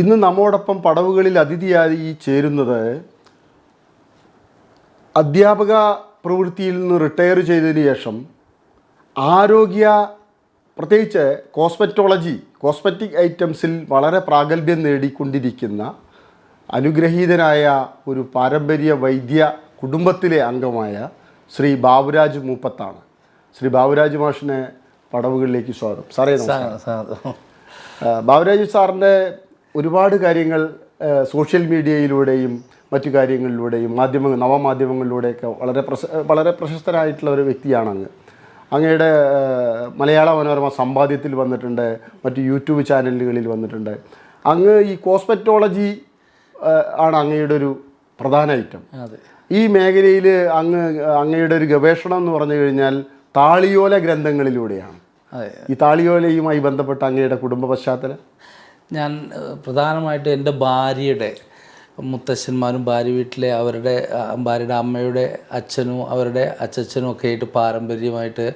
ഇന്ന് നമ്മോടൊപ്പം പടവുകളിൽ അതിഥിയായി ചേരുന്നത് അധ്യാപക പ്രവൃത്തിയിൽ നിന്ന് റിട്ടയർ ചെയ്തതിന് ശേഷം പ്രത്യേകിച്ച് കോസ്മെറ്റിക് ഐറ്റംസിൽ വളരെ പ്രാഗൽഭ്യം നേടിക്കൊണ്ടിരിക്കുന്ന അനുഗ്രഹീതനായ ഒരു പാരമ്പര്യ വൈദ്യ കുടുംബത്തിലെ അംഗമായ ശ്രീ ബാബുരാജ് മൂപ്പത്താണ്. ശ്രീ ബാബുരാജ് മാഷിനെ പടവുകളിലേക്ക് സ്വാഗതം. സാറേ നമസ്കാരം. ബാബുരാജ് സാറിൻ്റെ ഒരുപാട് കാര്യങ്ങൾ സോഷ്യൽ മീഡിയയിലൂടെയും മറ്റു കാര്യങ്ങളിലൂടെയും നവമാധ്യമങ്ങളിലൂടെയൊക്കെ വളരെ പ്രശസ്തരായിട്ടുള്ള ഒരു വ്യക്തിയാണ് അങ്ങ്. അങ്ങയുടെ മലയാള മനോരമ സമ്പാദ്യത്തിൽ വന്നിട്ടുണ്ട്, മറ്റു യൂട്യൂബ് ചാനലുകളിൽ വന്നിട്ടുണ്ട്. അങ്ങ് ഈ കോസ്മെറ്റോളജി ആണ് അങ്ങയുടെ ഒരു പ്രധാന ഐറ്റം. ഈ മേഖലയിൽ അങ്ങയുടെ ഒരു ഗവേഷണം എന്ന് പറഞ്ഞു കഴിഞ്ഞാൽ താളിയോല ഗ്രന്ഥങ്ങളിലൂടെയാണ്. ഈ താളിയോലയുമായി ബന്ധപ്പെട്ട അങ്ങയുടെ കുടുംബ പശ്ചാത്തലം? ഞാൻ പ്രധാനമായിട്ടും എൻ്റെ ഭാര്യയുടെ മുത്തശ്ശന്മാരും ഭാര്യ വീട്ടിലെ ഭാര്യയുടെ അമ്മയുടെ അച്ഛനും അവരുടെ അച്ചച്ചനും ഒക്കെ ആയിട്ട് പാരമ്പര്യമായിട്ട്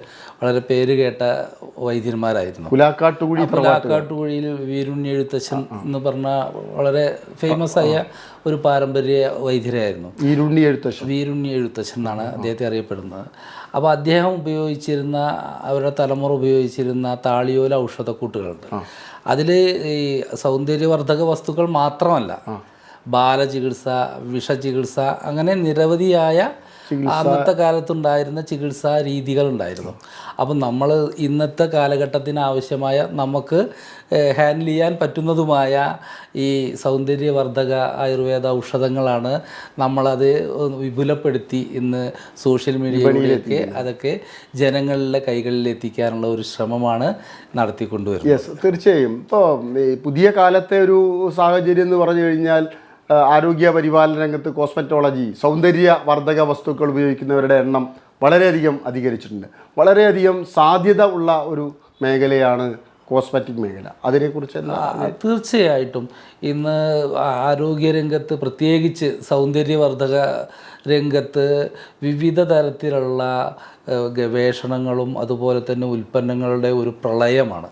വളരെ പേര് കേട്ട വൈദ്യന്മാരായിരുന്നു. കുലാക്കാട്ടുകുഴിയിൽ വീരുണ്ണി എഴുത്തച്ഛൻ എന്ന് പറഞ്ഞ വളരെ ഫേമസ് ആയ ഒരു പാരമ്പര്യ വൈദ്യരായിരുന്നു. വീരുണ്ണി എഴുത്തച്ഛൻ എന്നാണ് അദ്ദേഹത്തെ അറിയപ്പെടുന്നത്. അപ്പോൾ അദ്ദേഹം ഉപയോഗിച്ചിരുന്ന അവരുടെ തലമുറ ഉപയോഗിച്ചിരുന്ന താളിയോല ഔഷധക്കൂട്ടുകളുണ്ട്. അതിൽ ഈ സൗന്ദര്യവർദ്ധക വസ്തുക്കൾ മാത്രമല്ല, ബാലചികിത്സ, വിഷചികിത്സ, അങ്ങനെ നിരവധിയായ അന്നത്തെ കാലത്തുണ്ടായിരുന്ന ചികിത്സാ രീതികളുണ്ടായിരുന്നു. അപ്പം നമ്മൾ ഇന്നത്തെ കാലഘട്ടത്തിന് ആവശ്യമായ നമുക്ക് ഹാൻഡിൽ ചെയ്യാൻ പറ്റുന്നതുമായ ഈ സൗന്ദര്യവർദ്ധക ആയുർവേദ ഔഷധങ്ങളാണ് നമ്മളത് വിപുലപ്പെടുത്തി ഇന്ന് സോഷ്യൽ മീഡിയയിലൂടെയൊക്കെ അതൊക്കെ ജനങ്ങളുടെ കൈകളിൽ എത്തിക്കാനുള്ള ഒരു ശ്രമമാണ് നടത്തിക്കൊണ്ടുവരുന്നത്. യെസ്, തീർച്ചയായും. ഇപ്പോൾ പുതിയ കാലത്തെ ഒരു സാഹചര്യം എന്ന് പറഞ്ഞു കഴിഞ്ഞാൽ ആരോഗ്യ പരിപാലന രംഗത്ത് കോസ്മെറ്റോളജി, സൗന്ദര്യവർദ്ധക വസ്തുക്കൾ ഉപയോഗിക്കുന്നവരുടെ എണ്ണം വളരെയധികം അധികരിച്ചിട്ടുണ്ട്. വളരെയധികം സാധ്യത ഉള്ള ഒരു മേഖലയാണ് കോസ്മെറ്റിക് മേഖല. അതിനെക്കുറിച്ച് തീർച്ചയായിട്ടും ഇന്ന് ആരോഗ്യരംഗത്ത്, പ്രത്യേകിച്ച് സൗന്ദര്യവർദ്ധക രംഗത്ത് വിവിധ തരത്തിലുള്ള ഗവേഷണങ്ങളും അതുപോലെ തന്നെ ഉൽപ്പന്നങ്ങളുടെ ഒരു പ്രളയമാണ്.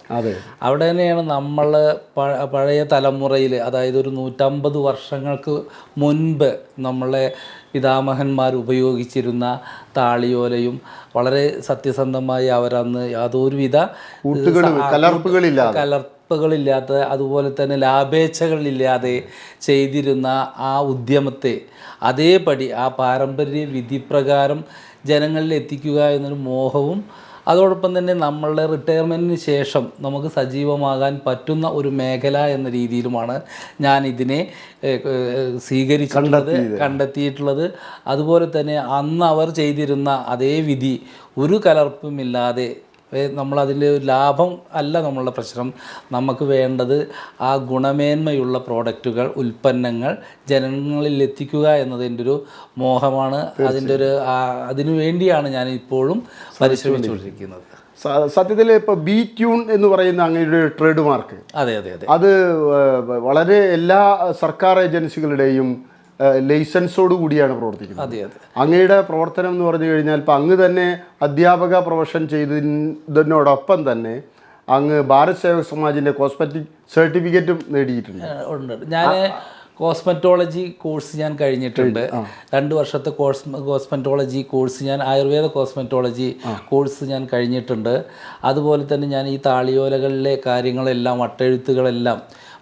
അവിടെ തന്നെയാണ് നമ്മൾ പഴയ തലമുറയിൽ, അതായത് ഒരു 150 വർഷങ്ങൾക്ക് മുൻപ് നമ്മളെ പിതാമഹന്മാർ ഉപയോഗിച്ചിരുന്ന താളിയോലയും വളരെ സത്യസന്ധമായി അവരന്ന് യാതൊരുവിധ കലർപ്പുകളില്ലാത്ത അതുപോലെ തന്നെ ലാഭേച്ഛകളില്ലാതെ ചെയ്തിരുന്ന ആ ഉദ്യമത്തെ അതേപടി ആ പാരമ്പര്യ വിധിപ്രകാരം ജനങ്ങളിൽ എത്തിക്കുക എന്നൊരു മോഹവും, അതോടൊപ്പം തന്നെ നമ്മളുടെ റിട്ടയർമെൻറ്റിന് ശേഷം നമുക്ക് സജീവമാകാൻ പറ്റുന്ന ഒരു മേഖല എന്ന രീതിയിലുമാണ് ഞാൻ ഇതിനെ കണ്ടെത്തിയിട്ടുള്ളത്. അതുപോലെ തന്നെ അന്ന് അവർ ചെയ്തിരുന്ന അതേ വിധി ഒരു കലർപ്പുമില്ലാതെ, നമ്മളതിൻ്റെ ലാഭം അല്ല നമ്മളുടെ പ്രശ്നം. നമുക്ക് വേണ്ടത് ആ ഗുണമേന്മയുള്ള പ്രോഡക്റ്റുകൾ, ഉൽപ്പന്നങ്ങൾ ജനങ്ങളിൽ എത്തിക്കുക എന്നതിൻ്റെ ഒരു മോഹമാണ്. അതിനു വേണ്ടിയാണ് ഞാൻ ഇപ്പോഴും പരിശ്രമിച്ചുകൊണ്ടിരിക്കുന്നത്. സത്യത്തിൽ ഇപ്പോൾ ബി ട്യൂൺ എന്ന് പറയുന്ന അങ്ങയുടെ ട്രേഡ് മാർക്ക്, അതെ, അത് വളരെ എല്ലാ സർക്കാർ ഏജൻസികളുടെയും ലൈസൻസോട് കൂടിയാണ് പ്രവർത്തിക്കുന്നത്. അങ്ങയുടെ പ്രവർത്തനം എന്ന് പറഞ്ഞു കഴിഞ്ഞാൽ ഇപ്പം അങ്ങ് തന്നെ അധ്യാപക പ്രൊഫഷൻ ചെയ്തതിനോടൊപ്പം തന്നെ അങ്ങ് ഭാരത് സേവക് സമാജിൻ്റെ കോസ്മെറ്റിക് സർട്ടിഫിക്കറ്റും നേടിയിട്ടുണ്ട്. ഞാൻ കോസ്മെറ്റോളജി കോഴ്സ് ഞാൻ കഴിഞ്ഞിട്ടുണ്ട്. 2 വർഷത്തെ cosmetology course Ayurveda cosmetology course ഞാൻ കഴിഞ്ഞിട്ടുണ്ട്. അതുപോലെ തന്നെ ഞാൻ ഈ താളിയോലകളിലെ കാര്യങ്ങളെല്ലാം, വട്ടെഴുത്തുകളെല്ലാം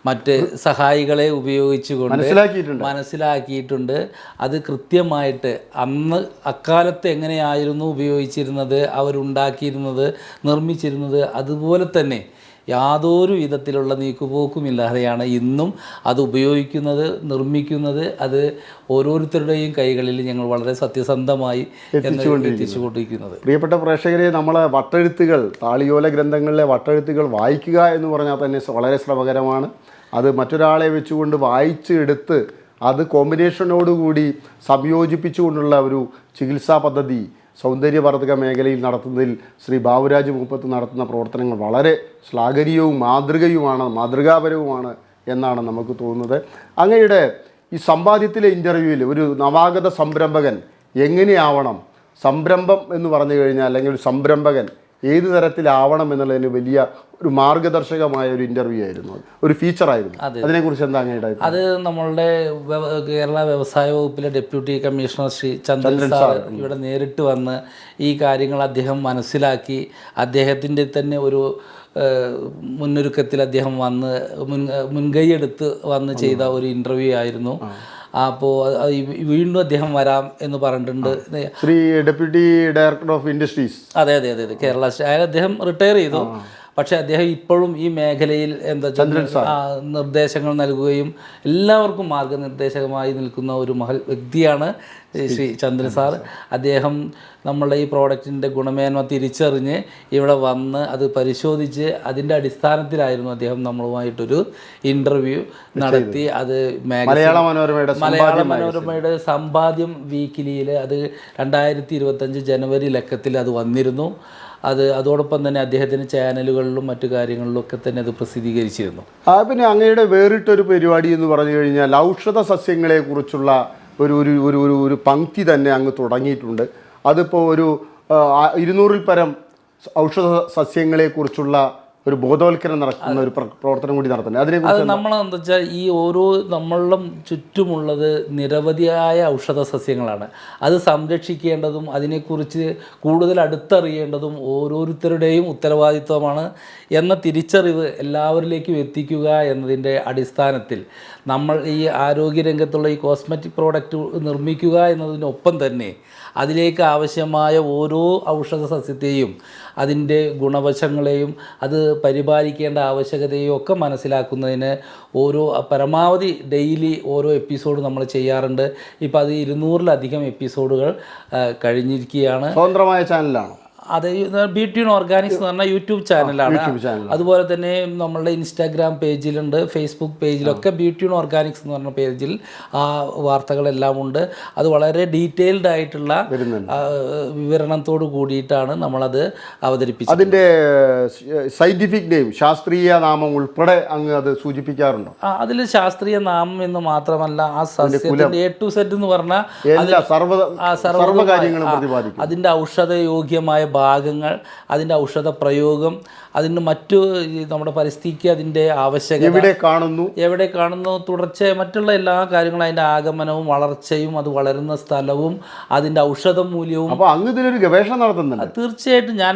മറ്റ് സഹായികളെ ഉപയോഗിച്ചുകൊണ്ട് മനസ്സിലാക്കിയിട്ടുണ്ട്. അത് കൃത്യമായിട്ട് അക്കാലത്ത് എങ്ങനെയായിരുന്നു ഉപയോഗിച്ചിരുന്നത്, അവരുണ്ടാക്കിയിരുന്നത്, നിർമ്മിച്ചിരുന്നത്, അതുപോലെ തന്നെ യാതൊരു വിധത്തിലുള്ള നീക്കുപോക്കുമില്ലാതെയാണ് ഇന്നും അത് ഉപയോഗിക്കുന്നത്, നിർമ്മിക്കുന്നത്. അത് ഓരോരുത്തരുടെയും കൈകളിൽ ഞങ്ങൾ വളരെ സത്യസന്ധമായി എത്തിച്ചുകൊണ്ടിരിക്കുന്നത്. പ്രിയപ്പെട്ട പ്രേക്ഷകരെ, നമ്മളെ വട്ടെഴുത്തുകൾ, താളിയോല ഗ്രന്ഥങ്ങളിലെ വട്ടെഴുത്തുകൾ വായിക്കുക എന്ന് പറഞ്ഞാൽ തന്നെ വളരെ ശ്രമകരമാണ്. അത് മറ്റൊരാളെ വെച്ചുകൊണ്ട് വായിച്ചെടുത്ത് അത് കോമ്പിനേഷനോടുകൂടി സംയോജിപ്പിച്ചുകൊണ്ടുള്ള ഒരു ചികിത്സാ പദ്ധതി സൗന്ദര്യവർദ്ധക മേഖലയിൽ നടത്തുന്നതിൽ ശ്രീ ബാബുരാജ് മൂപ്പത്ത് നടത്തുന്ന പ്രവർത്തനങ്ങൾ വളരെ ശ്ലാഘനീയവും മാതൃകാപരവുമാണ് എന്നാണ് നമുക്ക് തോന്നുന്നത്. അങ്ങയുടെ ഈ സമ്പാദ്യത്തിലെ ഇൻ്റർവ്യൂവിൽ ഒരു നവാഗത സംരംഭകൻ എങ്ങനെയാവണം, സംരംഭം എന്ന് പറഞ്ഞു കഴിഞ്ഞാൽ, അല്ലെങ്കിൽ ഒരു സംരംഭകൻ ഏത് തരത്തിലാവണം എന്നുള്ളതിന് വലിയ ഒരു മാർഗദർശകമായ ഒരു ഇൻ്റർവ്യൂ ആയിരുന്നു, ഒരു ഫീച്ചറായിരുന്നു. അതിനെക്കുറിച്ച് എന്താ അങ്ങയുടെ അഭിപ്രായം? അത് നമ്മളുടെ കേരള വ്യവസായ വകുപ്പിലെ ഡെപ്യൂട്ടി കമ്മീഷണർ ശ്രീ ചന്ദ്രൻ സാർ ഇവിടെ നേരിട്ട് വന്ന് ഈ കാര്യങ്ങൾ അദ്ദേഹം മനസ്സിലാക്കി അദ്ദേഹത്തിൻ്റെ തന്നെ ഒരു മുന്നൊരുക്കത്തിൽ അദ്ദേഹം വന്ന് മുൻകൈയെടുത്ത് വന്ന് ചെയ്ത ഒരു ഇൻ്റർവ്യൂ ആയിരുന്നു. അപ്പോൾ വീണ്ടും അദ്ദേഹം വരാം എന്ന് പറഞ്ഞിട്ടുണ്ട്. Shri deputy director of industries. അതെ അതെ അതെ അതെ, കേരള അദ്ദേഹം റിട്ടയർ ചെയ്തു. പക്ഷേ അദ്ദേഹം ഇപ്പോഴും ഈ മേഖലയിൽ എന്താ നിർദ്ദേശങ്ങൾ നൽകുകയും എല്ലാവർക്കും മാർഗനിർദ്ദേശകമായി നിൽക്കുന്ന ഒരു മഹൽ വ്യക്തിയാണ് ശ്രീ ചന്ദ്രൻ സാർ. അദ്ദേഹം നമ്മളുടെ ഈ പ്രോഡക്റ്റിൻ്റെ ഗുണമേന്മ തിരിച്ചറിഞ്ഞ് ഇവിടെ വന്ന് അത് പരിശോധിച്ച് അതിൻ്റെ അടിസ്ഥാനത്തിലായിരുന്നു അദ്ദേഹം നമ്മളുമായിട്ടൊരു ഇൻ്റർവ്യൂ നടത്തി. അത് മലയാള മനോരമയുടെ സമ്പാദ്യം വീക്കിലിയിൽ അത് 2025 ജനുവരി ലക്കത്തിൽ അത് വന്നിരുന്നു. അതോടൊപ്പം തന്നെ അദ്ദേഹത്തിൻ്റെ ചാനലുകളിലും മറ്റു കാര്യങ്ങളിലും ഒക്കെ തന്നെ അത് പ്രസിദ്ധീകരിച്ചിരുന്നു. പിന്നെ അങ്ങയുടെ വേറിട്ടൊരു പരിപാടി എന്ന് പറഞ്ഞു കഴിഞ്ഞാൽ ഔഷധ സസ്യങ്ങളെക്കുറിച്ചുള്ള ഒരു ഒരു ഒരു ഒരു ഒരു പങ്ക്തി തന്നെ അങ്ങ് തുടങ്ങിയിട്ടുണ്ട്. അതിപ്പോൾ ഒരു 200-ൽ പരം ഔഷധ സസ്യങ്ങളെക്കുറിച്ചുള്ള ഒരു ബോധവൽക്കരണം നടക്കുന്ന ഒരു പ്രവർത്തനം കൂടി നടത്തുന്നത്. അത് നമ്മളെന്താ വെച്ചാൽ ഈ ഓരോ നമ്മളുടെ ചുറ്റുമുള്ളത് നിരവധിയായ ഔഷധ സസ്യങ്ങളാണ്. അത് സംരക്ഷിക്കേണ്ടതും അതിനെക്കുറിച്ച് കൂടുതൽ അടുത്തറിയേണ്ടതും ഓരോരുത്തരുടെയും ഉത്തരവാദിത്വമാണ് എന്ന തിരിച്ചറിവ് എല്ലാവരിലേക്കും എത്തിക്കുക എന്നതിൻ്റെ അടിസ്ഥാനത്തിൽ നമ്മൾ ഈ ആരോഗ്യരംഗത്തുള്ള ഈ കോസ്മെറ്റിക് പ്രോഡക്റ്റ് നിർമ്മിക്കുക എന്നതിനൊപ്പം തന്നെ അതിലേക്ക് ആവശ്യമായ ഓരോ ഔഷധ സസ്യത്തെയും അതിൻ്റെ ഗുണവശങ്ങളെയും അത് പരിപാലിക്കേണ്ട ആവശ്യകതയും ഒക്കെ മനസ്സിലാക്കുന്നതിന് പരമാവധി ഡെയിലി ഓരോ എപ്പിസോഡ് നമ്മൾ ചെയ്യാറുണ്ട്. ഇപ്പോൾ അത് 200-ലധികം എപ്പിസോഡുകൾ കഴിഞ്ഞിരിക്കുകയാണ്. സ്വതന്ത്രമായ ചാനലാണ് അത്. ബ്യൂട്ടി ഓർഗാനിക്സ് എന്ന് പറഞ്ഞാൽ യൂട്യൂബ് ചാനലാണ്. അതുപോലെ തന്നെ നമ്മളുടെ ഇൻസ്റ്റാഗ്രാം പേജിലുണ്ട്, ഫേസ്ബുക്ക് പേജിലൊക്കെ ബ്യൂട്ടി ഓർഗാനിക്സ് എന്ന് പറഞ്ഞ പേജിൽ ആ വാർത്തകളെല്ലാം ഉണ്ട്. അത് വളരെ ഡീറ്റെയിൽഡ് ആയിട്ടുള്ള വിവരണത്തോട് കൂടിയിട്ടാണ് നമ്മളത് അവതരിപ്പിച്ചത്. അതിൻ്റെ സയന്റിഫിക് നെയിം, ശാസ്ത്രീയ നാമം ഉൾപ്പെടെ അങ്ങ് അത് സൂചിപ്പിക്കാറുണ്ടോ? അതിൽ ശാസ്ത്രീയ നാമം എന്ന് മാത്രമല്ല ആ സസ്യത്തിൻ്റെ A to Z എന്ന് പറഞ്ഞാൽ അതിൻ്റെ ഔഷധയോഗ്യമായ ഭാഗങ്ങൾ, അതിൻ്റെ ഔഷധ പ്രയോഗം, അതിന് മറ്റു നമ്മുടെ പരിസ്ഥിതിക്ക് അതിൻ്റെ ആവശ്യകത എവിടെ കാണുന്നു തുടർച്ചയായി മറ്റുള്ള എല്ലാ കാര്യങ്ങളും, അതിൻ്റെ ആഗമനവും വളർച്ചയും അത് വളരുന്ന സ്ഥലവും അതിൻ്റെ ഔഷധ മൂല്യവും. അപ്പോൾ അങ്ങ് ഇതിലൊരു ഗവേഷണം നടത്തുന്നുണ്ട്? തീർച്ചയായിട്ടും. ഞാൻ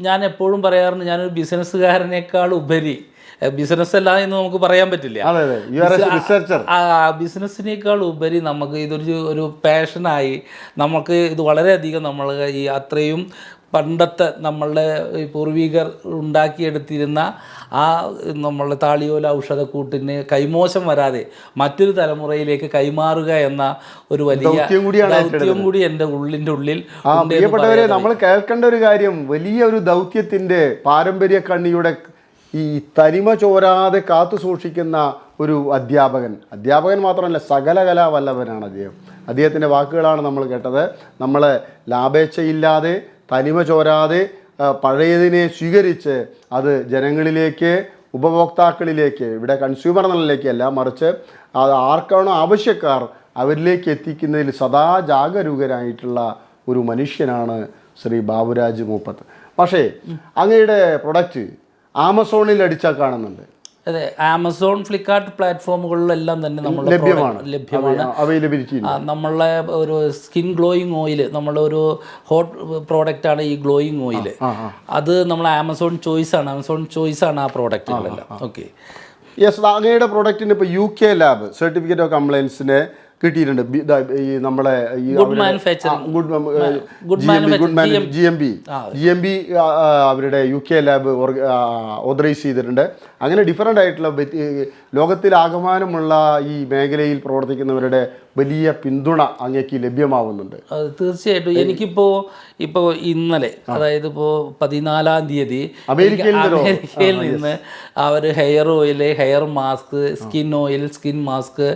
ഞാൻ എപ്പോഴും പറയാറുണ്ട്, ഞാനൊരു ബിസിനസ്സുകാരനേക്കാൾ ഉപരി, ബിസിനസ് അല്ല എന്ന് നമുക്ക് പറയാൻ പറ്റില്ല, ബിസിനസ്സിനേക്കാൾ ഉപരി നമുക്ക് ഇതൊരു പാഷനായി നമുക്ക് ഇത് വളരെയധികം നമ്മൾ ഈ അത്രയും പണ്ടത്തെ നമ്മളുടെ പൂർവികർ ഉണ്ടാക്കിയെടുത്തിരുന്ന ആ നമ്മളുടെ താളിയോല ഔഷധക്കൂട്ടിന് കൈമോശം വരാതെ മറ്റൊരു തലമുറയിലേക്ക് കൈമാറുക എന്ന ഒരു വലിയ ദൗത്യം കൂടി എൻ്റെ ഉള്ളിൽ. പ്രിയപ്പെട്ടവരെ, നമ്മൾ കേൾക്കേണ്ട ഒരു കാര്യം, വലിയ ഒരു ദൗത്യത്തിൻ്റെ പാരമ്പര്യ കണ്ണിയുടെ ഈ തനിമ ചോരാതെ കാത്തു സൂക്ഷിക്കുന്ന ഒരു അധ്യാപകൻ മാത്രമല്ല, സകല കലാവല്ലഭനാണ് അദ്ദേഹത്തിൻ്റെ വാക്കുകളാണ് നമ്മൾ കേട്ടത്. നമ്മൾ ലാഭേച്ഛയില്ലാതെ തനിമ ചോരാതെ പഴയതിനെ സ്വീകരിച്ച് അത് ജനങ്ങളിലേക്ക്, ഉപഭോക്താക്കളിലേക്ക്, ഇവിടെ കൺസ്യൂമർ നിലയിലേക്കല്ല, മറിച്ച് അത് ആർക്കാണോ ആവശ്യക്കാർ അവരിലേക്ക് എത്തിക്കുന്നതിൽ സദാ ജാഗരൂകരായിട്ടുള്ള ഒരു മനുഷ്യനാണ് ശ്രീ ബാബുരാജ് മൂപ്പത്ത്. പക്ഷേ അങ്ങയുടെ പ്രൊഡക്റ്റ് ആമസോണിൽ അടിച്ചാൽ കാണുന്നുണ്ട്. അതെ, ആമസോൺ, ഫ്ലിപ്കാർട്ട് പ്ലാറ്റ്ഫോമുകളിലെല്ലാം തന്നെ നമ്മൾ ലഭ്യമാണ്. അവൈലബിലിറ്റി. നമ്മളെ ഒരു സ്കിൻ ഗ്ലോയിങ് ഓയിൽ, നമ്മളെ ഒരു ഹോട്ട് പ്രോഡക്റ്റാണ് ഈ ഗ്ലോയിങ് ഓയിൽ. അത് നമ്മൾ ആമസോൺ ചോയ്സ് ആണ് ആ പ്രോഡക്റ്റുകളെല്ലാം. Okay, yes. അങ്ങയുടെ പ്രോഡക്റ്റിന് ഇപ്പോൾ UK ലാബ് സർട്ടിഫിക്കറ്റ് ഓഫ് കംപ്ലയൻസിന് കിട്ടിയിട്ടുണ്ട്. ഈ നമ്മളെ GMB അവരുടെ UK ലാബ് ഓതറൈസ് ചെയ്തിട്ടുണ്ട്. അങ്ങനെ ഡിഫറൻ്റ് ആയിട്ടുള്ള ലോകത്തിലാകമാനമുള്ള ഈ മേഖലയിൽ പ്രവർത്തിക്കുന്നവരുടെ വലിയ പിന്തുണ അങ്ങേക്ക് ലഭ്യമാവുന്നുണ്ട്. തീർച്ചയായിട്ടും. എനിക്കിപ്പോൾ ഇന്നലെ, അതായത് ഇപ്പോൾ 14-ാം തീയതി അമേരിക്കയിൽ നിന്ന് അവർ hair oil, hair mask, skin oil, skin mask,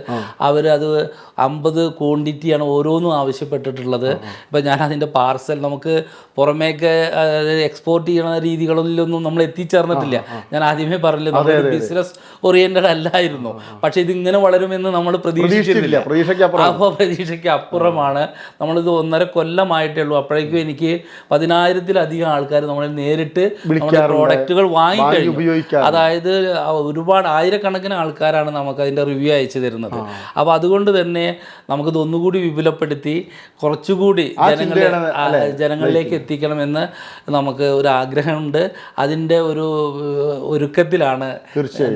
അവരത് 50 ക്വാണ്ടിറ്റിയാണ് ഓരോന്നും ആവശ്യപ്പെട്ടിട്ടുള്ളത്. ഇപ്പം ഞാൻ അതിൻ്റെ പാർസൽ നമുക്ക് പുറമേക്ക് എക്സ്പോർട്ട് ചെയ്യുന്ന രീതികളിലൊന്നും നമ്മൾ എത്തിച്ചേർന്നിട്ടില്ല. ഞാൻ ആദ്യമേ പറഞ്ഞില്ല, നമ്മൾ ബിസിനസ് ഓറിയന്റഡ് അല്ലായിരുന്നു. പക്ഷെ ഇതിങ്ങനെ വളരുമെന്ന് നമ്മൾ പ്രതീക്ഷിച്ചിട്ടില്ല. പ്രതീക്ഷയ്ക്ക് അപ്പുറമാണ്. നമ്മളിത് 1.5 കൊല്ലമായിട്ടേ ഉള്ളൂ. അപ്പോഴേക്കും എനിക്ക് 10,000-ലധികം ആൾക്കാർ നമ്മളെ നേരിട്ട് നമ്മുടെ പ്രോഡക്റ്റുകൾ വാങ്ങിക്കഴിഞ്ഞു. അതായത് ഒരുപാട് ആയിരക്കണക്കിന് ആൾക്കാരാണ് നമുക്ക് അതിൻ്റെ റിവ്യൂ അയച്ചു തരുന്നത്. അപ്പോൾ അതുകൊണ്ട് തന്നെ നമുക്കിത് ഒന്നുകൂടി വിപുലപ്പെടുത്തി കുറച്ചുകൂടി ജനങ്ങളിലേക്ക് എത്തിക്കണമെന്ന് നമുക്ക് ഒരു ആഗ്രഹമുണ്ട്. അതിൻ്റെ ഒരു ഒരുക്കത്തിലാണ്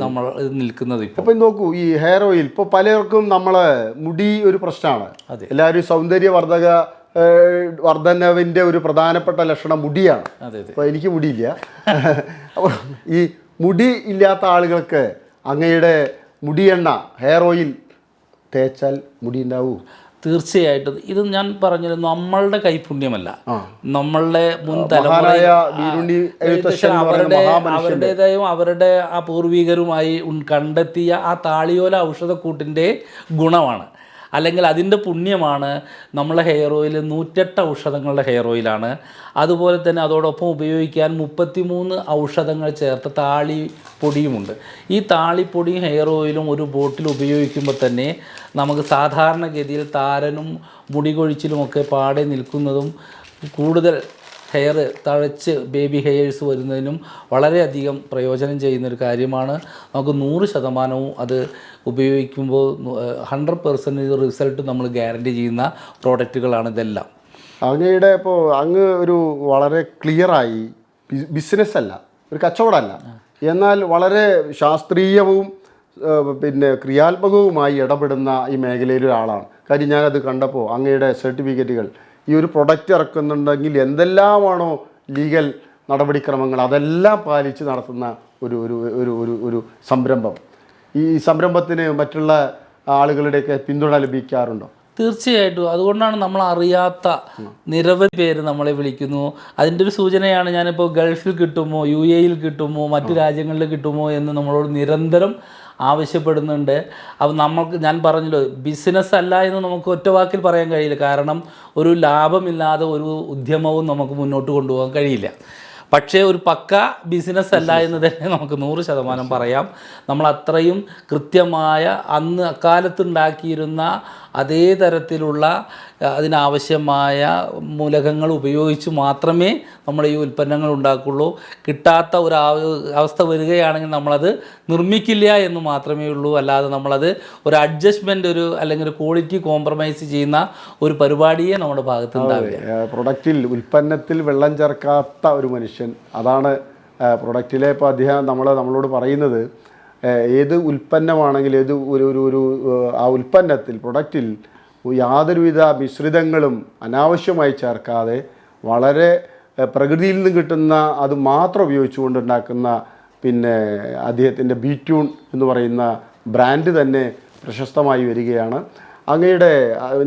നമ്മൾ നിൽക്കുന്നത്. ഇപ്പം നോക്കൂ, ഈ ഹെയർ ഓയിൽ ഇപ്പോൾ പലർക്കും നമ്മളെ മുടി ഒരു പ്രശ്നമാണ്. എല്ലാവരും വർധനവിൻ്റെ ഒരു പ്രധാനപ്പെട്ട ലക്ഷണം മുടിയാണ്. അപ്പോൾ എനിക്ക് മുടിയില്ല. അപ്പോൾ ഈ മുടി ഇല്ലാത്ത ആളുകൾക്ക് അങ്ങയുടെ മുടിയെണ്ണ ഹെയർ ഓയിൽ തേച്ചാൽ മുടി ഉണ്ടാവൂ? തീർച്ചയായിട്ടും. ഇത് ഞാൻ പറഞ്ഞത് നമ്മളുടെ കൈപുണ്യമല്ല, നമ്മളുടെ മുൻ തലമുറ അവരുടേതായും അവരുടെ ആ പൂർവികരുമായി കണ്ടെത്തിയ ആ താളിയോല ഔഷധക്കൂട്ടിൻ്റെ ഗുണമാണ്, അല്ലെങ്കിൽ അതിൻ്റെ പുണ്യമാണ്. നമ്മളെ ഹെയർ ഓയിൽ 108 ഔഷധങ്ങളുടെ ഹെയർ ഓയിലാണ്. അതുപോലെ തന്നെ അതോടൊപ്പം ഉപയോഗിക്കാൻ 33 ഔഷധങ്ങൾ ചേർത്ത താളിപ്പൊടിയുമുണ്ട്. ഈ താളിപ്പൊടിയും ഹെയർ ഓയിലും ഒരു ബോട്ടിൽ ഉപയോഗിക്കുമ്പോൾ തന്നെ നമുക്ക് സാധാരണഗതിയിൽ താരനും മുടി കൊഴിച്ചിലുമൊക്കെ പാടെ നിൽക്കുന്നതും കൂടുതൽ ഹെയർ തഴച്ച് ബേബി ഹെയർസ് വരുന്നതിനും വളരെയധികം പ്രയോജനം ചെയ്യുന്നൊരു കാര്യമാണ്. നമുക്ക് 100% അത് ഉപയോഗിക്കുമ്പോൾ 100% റിസൾട്ട് നമ്മൾ ഗ്യാരണ്ടി ചെയ്യുന്ന പ്രോഡക്റ്റുകളാണ് ഇതെല്ലാം. അങ്ങയുടെ ഇപ്പോൾ അങ്ങ് ഒരു വളരെ ക്ലിയറായി ബിസിനസ് അല്ല, ഒരു കച്ചവടമല്ല, എന്നാൽ വളരെ ശാസ്ത്രീയവും പിന്നെ ക്രിയാത്മകവുമായി ഇടപെടുന്ന ഈ മേഖലയിലെ ഒരാളാണ്. കാര്യം ഞാനത് കണ്ടപ്പോൾ അങ്ങയുടെ സർട്ടിഫിക്കറ്റുകൾ ഈ ഒരു പ്രൊഡക്റ്റ് ഇറക്കുന്നുണ്ടെങ്കിൽ എന്തെല്ലാമാണോ ലീഗൽ നടപടിക്രമങ്ങൾ അതെല്ലാം പാലിച്ച് നടത്തുന്ന ഒരു ഒരു ഒരു ഒരു ഒരു സംരംഭം. ഈ സംരംഭത്തിന് മറ്റുള്ള ആളുകളുടെയൊക്കെ പിന്തുണ ലഭിക്കാറുണ്ടോ? തീർച്ചയായിട്ടും. അതുകൊണ്ടാണ് നമ്മൾ അറിയാത്ത നിരവധി പേര് നമ്മളെ വിളിക്കുന്നു. അതിൻ്റെ ഒരു സൂചനയാണ് ഞാനിപ്പോൾ ഗൾഫിൽ കിട്ടുമോ, UAE കിട്ടുമോ, മറ്റു രാജ്യങ്ങളിൽ കിട്ടുമോ എന്ന് നമ്മളോട് നിരന്തരം ആവശ്യപ്പെടുന്നുണ്ട്. അപ്പോൾ ഞാൻ പറഞ്ഞല്ലോ, ബിസിനസ് അല്ല എന്ന് നമുക്ക് ഒറ്റ വാക്കിൽ പറയാൻ കഴിയില്ല. കാരണം ഒരു ലാഭമില്ലാതെ ഒരു ഉദ്യമവും നമുക്ക് മുന്നോട്ട് കൊണ്ടുപോകാൻ കഴിയില്ല. പക്ഷേ ഒരു പക്ക ബിസിനസ് അല്ല എന്ന് തന്നെ നമുക്ക് 100% പറയാം. നമ്മൾ അത്രയും കൃത്യമായ അക്കാലത്തുണ്ടാക്കിയിരുന്ന അതേ തരത്തിലുള്ള അതിനാവശ്യമായ മൂലകങ്ങൾ ഉപയോഗിച്ച് മാത്രമേ നമ്മൾ ഈ ഉൽപ്പന്നങ്ങൾ ഉണ്ടാക്കുള്ളൂ. കിട്ടാത്ത ഒരു അവസ്ഥ വരികയാണെങ്കിൽ നമ്മളത് നിർമ്മിക്കില്ല എന്ന് മാത്രമേ ഉള്ളൂ. അല്ലാതെ നമ്മളത് ഒരു അഡ്ജസ്റ്റ്മെൻറ്റ് അല്ലെങ്കിൽ ഒരു ക്വാളിറ്റി കോംപ്രമൈസ് ചെയ്യുന്ന ഒരു പരിപാടിയെ നമ്മുടെ ഭാഗത്ത് ഉണ്ടാവില്ല. പ്രൊഡക്റ്റിൽ ഉൽപ്പന്നത്തിൽ വെള്ളം ചേർക്കാത്ത ഒരു മനുഷ്യൻ, അതാണ് പ്രൊഡക്റ്റിലെ ഇപ്പോൾ അദ്ദേഹം നമ്മളോട് പറയുന്നത്. ഏത് ഉൽപ്പന്നമാണെങ്കിൽ ഒരു ആ ഉൽപ്പന്നത്തിൽ പ്രൊഡക്റ്റിൽ യാതൊരുവിധ മിശ്രിതങ്ങളും അനാവശ്യമായി ചേർക്കാതെ വളരെ പ്രകൃതിയിൽ നിന്ന് കിട്ടുന്ന അത് മാത്രം ഉപയോഗിച്ചുകൊണ്ടുണ്ടാക്കുന്ന പിന്നെ അദ്ദേഹത്തിൻ്റെ ബീറ്റ്യൂൺ എന്ന് പറയുന്ന ബ്രാൻഡ് തന്നെ പ്രശസ്തമായി വരികയാണ്. അങ്ങയുടെ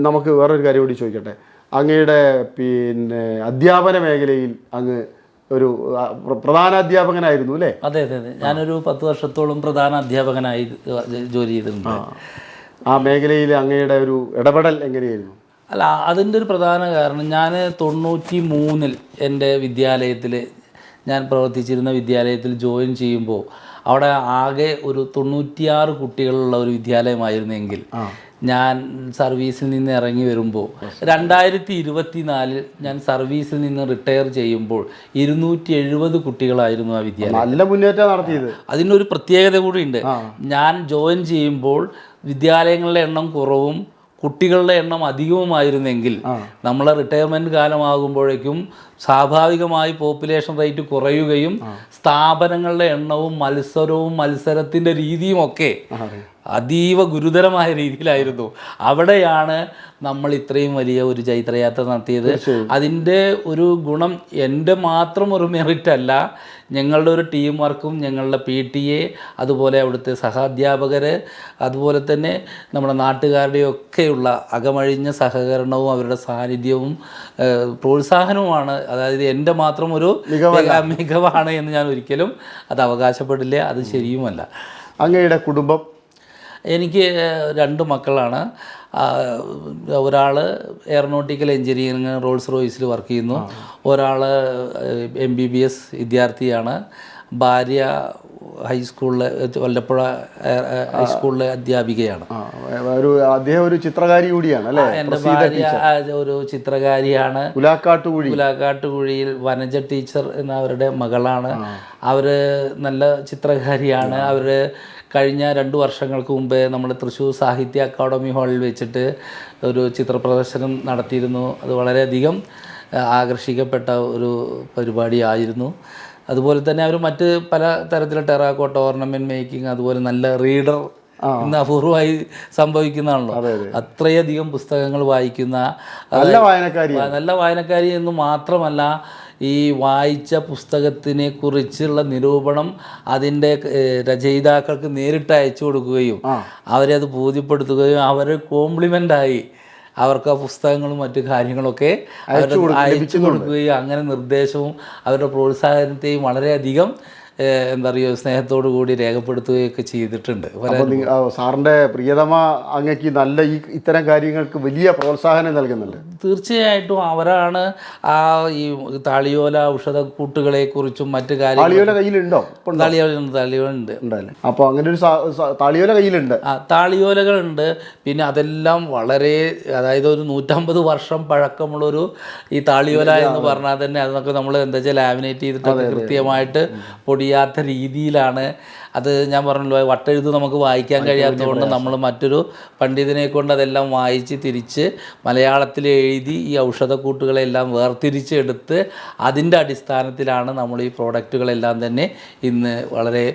നമുക്ക് വേറൊരു കാര്യം കൂടി ചോദിക്കട്ടെ. അങ്ങയുടെ പിന്നെ അധ്യാപന മേഖലയിൽ അങ്ങ് ഒരു പ്രധാന അധ്യാപകനായിരുന്നു അല്ലേ? അതെ അതെ അതെ. ഞാനൊരു 10 വർഷത്തോളം പ്രധാന അധ്യാപകനായി ജോലി ചെയ്തിട്ടുണ്ട്. ആ മേഖലയിൽ അങ്ങയുടെ ഒരു ഇടപെടൽ എങ്ങനെയായിരുന്നു? അല്ല, അതിൻ്റെ ഒരു പ്രധാന കാരണം, ഞാൻ 93-ൽ എൻ്റെ വിദ്യാലയത്തിൽ, ഞാൻ പ്രവർത്തിച്ചിരുന്ന വിദ്യാലയത്തിൽ ജോയിൻ ചെയ്യുമ്പോൾ അവിടെ ആകെ ഒരു 96 കുട്ടികളുള്ള ഒരു വിദ്യാലയമായിരുന്നെങ്കിൽ ഞാൻ സർവീസിൽ നിന്ന് ഇറങ്ങി വരുമ്പോൾ 2024 ഞാൻ സർവീസിൽ നിന്ന് റിട്ടയർ ചെയ്യുമ്പോൾ 270 കുട്ടികളായിരുന്നു ആ വിദ്യാലയം. നല്ല മുന്നേറ്റം നടത്തിയത്. അതിനൊരു പ്രത്യേകത കൂടിയുണ്ട്. ഞാൻ ജോയിൻ ചെയ്യുമ്പോൾ വിദ്യാലയങ്ങളുടെ എണ്ണം കുറവും കുട്ടികളുടെ എണ്ണം അധികവുമായിരുന്നെങ്കിൽ നമ്മളെ റിട്ടയർമെൻറ്റ് കാലമാകുമ്പോഴേക്കും സ്വാഭാവികമായി പോപ്പുലേഷൻ റേറ്റ് കുറയുകയും സ്ഥാപനങ്ങളുടെ എണ്ണവും മത്സരത്തിൻ്റെ രീതിയുമൊക്കെ അതീവ ഗുരുതരമായ രീതിയിലായിരുന്നു. അവിടെയാണ് നമ്മൾ ഇത്രയും വലിയ ഒരു ചൈത്രയാത്ര നടത്തിയത്. അതിൻ്റെ ഒരു ഗുണം എൻ്റെ മാത്രം ഒരു മെറിറ്റ് അല്ല, ഞങ്ങളുടെ ഒരു ടീം വർക്കും ഞങ്ങളുടെ PTA, അതുപോലെ അവിടുത്തെ സഹാധ്യാപകർ, അതുപോലെ തന്നെ നമ്മുടെ നാട്ടുകാരുടെയൊക്കെയുള്ള അകമഴിഞ്ഞ സഹകരണവും അവരുടെ സാന്നിധ്യവും പ്രോത്സാഹനവുമാണ്. അതായത് എൻ്റെ മാത്രം ഒരു മികവാണ് എന്ന് ഞാൻ ഒരിക്കലും അത് അവകാശപ്പെടില്ല, അത് ശരിയുമല്ല. അങ്ങയുടെ കുടുംബം? എനിക്ക് 2 മക്കളാണ്. ഒരാൾ എയറോനോട്ടിക്കൽ എഞ്ചിനീയറിംഗ് റോൾസ് റോയ്സിൽ വർക്ക് ചെയ്യുന്നു, ഒരാൾ MBBS വിദ്യാർത്ഥിയാണ്. ഭാര്യ ഹൈസ്കൂളിലെ വല്ലപ്പുഴ ഹൈസ്കൂളിലെ അധ്യാപികയാണ്. അദ്ദേഹം ഒരു ചിത്രകാരി കൂടിയാണ് അല്ലേ? എൻ്റെ ഭാര്യ ഒരു ചിത്രകാരിയാണ്. പുലാക്കാട്ടുകുഴിയിൽ വനജ ടീച്ചർ എന്ന അവരുടെ മകളാണ്. അവർ നല്ല ചിത്രകാരിയാണ്. അവർ കഴിഞ്ഞ 2 വർഷങ്ങൾക്ക് മുമ്പേ നമ്മൾ തൃശ്ശൂർ സാഹിത്യ അക്കാദമി ഹാളിൽ വെച്ചിട്ട് ഒരു ചിത്ര പ്രദർശനം നടത്തിയിരുന്നു. അത് വളരെയധികം ആകർഷിക്കപ്പെട്ട ഒരു പരിപാടിയായിരുന്നു. അതുപോലെ തന്നെ അവർ മറ്റ് പല തരത്തിലുള്ള ടെറാക്കോട്ട ഓർണമെൻറ്റ് മേക്കിംഗ്, അതുപോലെ നല്ല റീഡർ ഇന്ന് അപൂർവമായി സംഭവിക്കുന്നതാണല്ലോ. അത്രയധികം പുസ്തകങ്ങൾ വായിക്കുന്ന നല്ല വായനക്കാരി എന്ന് മാത്രമല്ല, ഈ വായിച്ച പുസ്തകത്തിനെ കുറിച്ചുള്ള നിരൂപണം അതിൻ്റെ രചയിതാക്കൾക്ക് നേരിട്ട് അയച്ചു കൊടുക്കുകയും അവരെ അത് ബോധ്യപ്പെടുത്തുകയും അവരെ കോംപ്ലിമെൻ്റായി അവർക്ക് ആ പുസ്തകങ്ങളും മറ്റു കാര്യങ്ങളൊക്കെ അയച്ചു കൊടുക്കുകയും അങ്ങനെ നിർദ്ദേശവും അവരുടെ പ്രോത്സാഹനത്തെയും വളരെയധികം എന്താ പറയുക സ്നേഹത്തോടു കൂടി രേഖപ്പെടുത്തുകയൊക്കെ ചെയ്തിട്ടുണ്ട്. സാറിൻ്റെ പ്രിയതമ അങ്ങക്ക് നല്ല ഇത്തരം കാര്യങ്ങൾക്ക് വലിയ പ്രോത്സാഹനം നൽകുന്നുണ്ട്. തീർച്ചയായിട്ടും അവരാണ് ആ ഈ താളിയോല ഔഷധക്കൂട്ടുകളെ കുറിച്ചും മറ്റു കാര്യങ്ങളും കയ്യിലുണ്ടോ? താളിയോലുണ്ട്. അപ്പോൾ അങ്ങനെ ഒരു താളിയോല കയ്യിലുണ്ട്. താളിയോലകളുണ്ട്. പിന്നെ അതെല്ലാം വളരെ, അതായത് ഒരു 150 വർഷം പഴക്കമുള്ളൊരു ഈ താളിയോല എന്ന് പറഞ്ഞാൽ തന്നെ അതൊക്കെ നമ്മൾ എന്താ വെച്ചാൽ ലാമിനേറ്റ് ചെയ്തിട്ടൊക്കെ കൃത്യമായിട്ട് പൊടിയാത്ത രീതിയിലാണ്. അത് ഞാൻ പറഞ്ഞല്ലോ, വട്ടെഴുത്ത് നമുക്ക് വായിക്കാൻ കഴിയാത്തതുകൊണ്ട് നമ്മൾ മറ്റൊരു പണ്ഡിതനെ കൊണ്ട് അതെല്ലാം വായിച്ച് തിരിച്ച് മലയാളത്തിൽ എഴുതി ഈ ഔഷധക്കൂട്ടുകളെല്ലാം വേർതിരിച്ചെടുത്ത് അതിൻ്റെ അടിസ്ഥാനത്തിലാണ് നമ്മൾ ഈ പ്രോഡക്റ്റുകളെല്ലാം തന്നെ ഇന്ന് വളരെ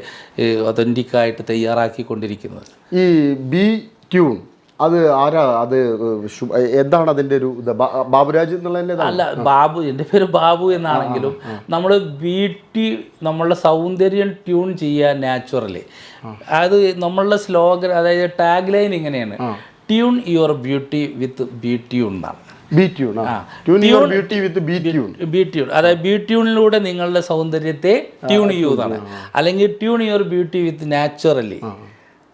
ഒതൻറ്റിക്കായിട്ട് തയ്യാറാക്കിക്കൊണ്ടിരിക്കുന്നത്. ഈ ബി ട്യൂൺ അത് ആരാ? അത് എന്താണ് അതിൻ്റെ ഒരു ബാബുരാജ് എന്നുള്ളതിൻ്റെ? അല്ല, ബാബു, എൻ്റെ പേര് ബാബു എന്നാണെങ്കിലും നമ്മൾ ബ്യൂട്ടി, നമ്മളുടെ സൗന്ദര്യം ട്യൂൺ ചെയ്യുക നാച്ചുറലി. അത് നമ്മളുടെ സ്ലോഗൻ, അതായത് ടാഗ് ലൈൻ ഇങ്ങനെയാണ്: tune your beauty with B tune എന്നാണ്. അതായത് ബി ട്യൂണിലൂടെ നിങ്ങളുടെ സൗന്ദര്യത്തെ ട്യൂൺ ചെയ്യുന്നതാണ്. അല്ലെങ്കിൽ tune your beauty with naturally,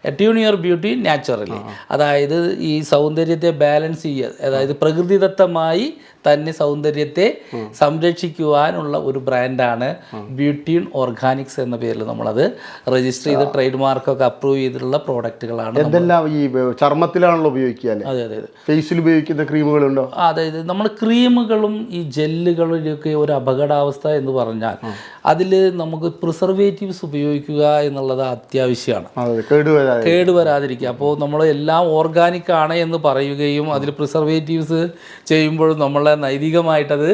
tune your beauty naturally. അതായത് ഈ സൗന്ദര്യത്തെ ബാലൻസ് ചെയ്യുക, അതായത് പ്രകൃതിദത്തമായി തന്നെ സൗന്ദര്യത്തെ സംരക്ഷിക്കുവാനുള്ള ഒരു ബ്രാൻഡാണ് ബ്യൂട്ടിയൂൺ ഓർഗാനിക്സ് എന്ന പേരിൽ നമ്മളത് രജിസ്റ്റർ ചെയ്ത് ട്രേഡ് മാർക്കൊക്കെ അപ്രൂവ് ചെയ്തിട്ടുള്ള പ്രോഡക്റ്റുകളാണ്. എന്തെല്ലാം ഈ ചർമ്മത്തിലാണല്ലോ ഉപയോഗിക്കുക? അതെ അതെ. ഫേസിൽ ഉപയോഗിക്കുന്ന ക്രീമുകളുണ്ടോ? അതായത് നമ്മൾ ക്രീമുകളും ഈ ജെല്ലുകളിലൊക്കെ ഒരു അപകടാവസ്ഥ എന്ന് പറഞ്ഞാൽ അതിൽ നമുക്ക് പ്രിസർവേറ്റീവ്സ് ഉപയോഗിക്കുക എന്നുള്ളത് അത്യാവശ്യമാണ്, കേടുവരാതിരിക്കുക. അപ്പോൾ നമ്മൾ എല്ലാം ഓർഗാനിക് ആണ് എന്ന് പറയുകയും അതിൽ പ്രിസർവേറ്റീവ്സ് ചെയ്യുമ്പോഴും നമ്മളെ നൈതികമായിട്ടത്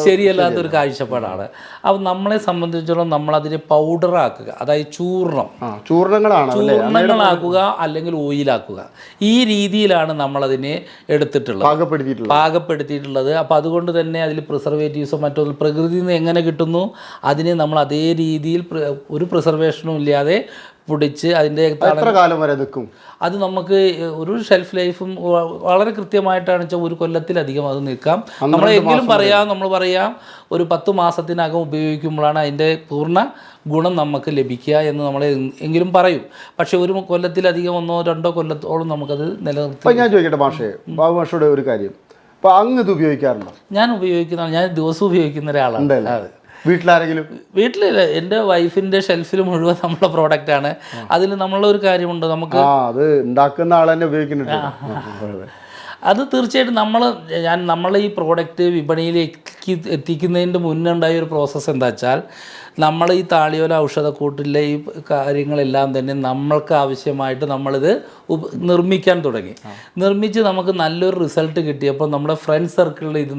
ശരിയല്ലാത്തൊരു കാഴ്ചപ്പാടാണ്. അപ്പോൾ നമ്മളെ സംബന്ധിച്ചിടത്തോളം നമ്മളതിനെ പൗഡറാക്കുക, അതായത് ചൂർണങ്ങളാക്കുക അല്ലെങ്കിൽ ഓയിലാക്കുക. ഈ രീതിയിലാണ് നമ്മളതിനെ പാകപ്പെടുത്തിയിട്ടുള്ളത്. അപ്പോൾ അതുകൊണ്ട് തന്നെ അതിൽ പ്രിസർവേറ്റീവ്സോ മറ്റോ പ്രകൃതിയിൽ നിന്ന് എങ്ങനെ കിട്ടുന്നു അതിനെ നമ്മൾ അതേ രീതിയിൽ ഒരു പ്രിസർവേഷനും ഇല്ലാതെ പൊടിച്ച് അതിൻ്റെ എത്ര കാലം വരെ നിൽക്കും? അത് നമുക്ക് ഒരു ഷെൽഫ് ലൈഫും വളരെ കൃത്യമായിട്ടാണ് വെച്ചാൽ 1 കൊല്ലത്തിലധികം അത് നിൽക്കാം. നമ്മൾ പറയാം ഒരു 10 മാസത്തിനകം ഉപയോഗിക്കുമ്പോഴാണ് അതിൻ്റെ പൂർണ്ണ ഗുണം നമുക്ക് ലഭിക്കുക എന്ന് നമ്മൾ എങ്കിലും പറയും. പക്ഷേ 1 കൊല്ലത്തിലധികം 1-2 കൊല്ലത്തോളം നമുക്കത് നിലനിർത്തും. ഞാൻ ചോദിക്കട്ടെ ബാബു മാഷോട് ഒരു കാര്യം, അപ്പോൾ അങ്ങ് ഇത് ഉപയോഗിക്കാറുണ്ടോ? ഞാൻ ദിവസവും ഉപയോഗിക്കുന്ന ഒരാളാണ്. വീട്ടിലാരെങ്കിലും? വീട്ടിലില്ല, എൻ്റെ വൈഫിൻ്റെ ഷെൽഫിൽ മുഴുവൻ നമ്മളെ പ്രോഡക്റ്റാണ്. അതിൽ നമ്മളൊരു കാര്യമുണ്ട്, നമുക്ക് അത് ഉണ്ടാക്കുന്ന ആൾ തന്നെ ഉപയോഗിക്കുന്നുണ്ട്. അത് തീർച്ചയായിട്ടും നമ്മൾ ഈ പ്രോഡക്റ്റ് വിപണിയിലേക്ക് എത്തിക്കുന്നതിൻ്റെ മുന്നേ ഉണ്ടായ ഒരു പ്രോസസ്സ് എന്താ വെച്ചാൽ, നമ്മൾ ഈ താളിയോല ഔഷധക്കൂട്ടിലെ ഈ കാര്യങ്ങളെല്ലാം തന്നെ നമ്മൾക്ക് ആവശ്യമായിട്ട് നമ്മളിത് നിർമ്മിക്കാൻ തുടങ്ങി. നിർമ്മിച്ച് നമുക്ക് നല്ലൊരു റിസൾട്ട് കിട്ടിയപ്പോൾ നമ്മുടെ ഫ്രണ്ട് സർക്കിളിൽ ഇത്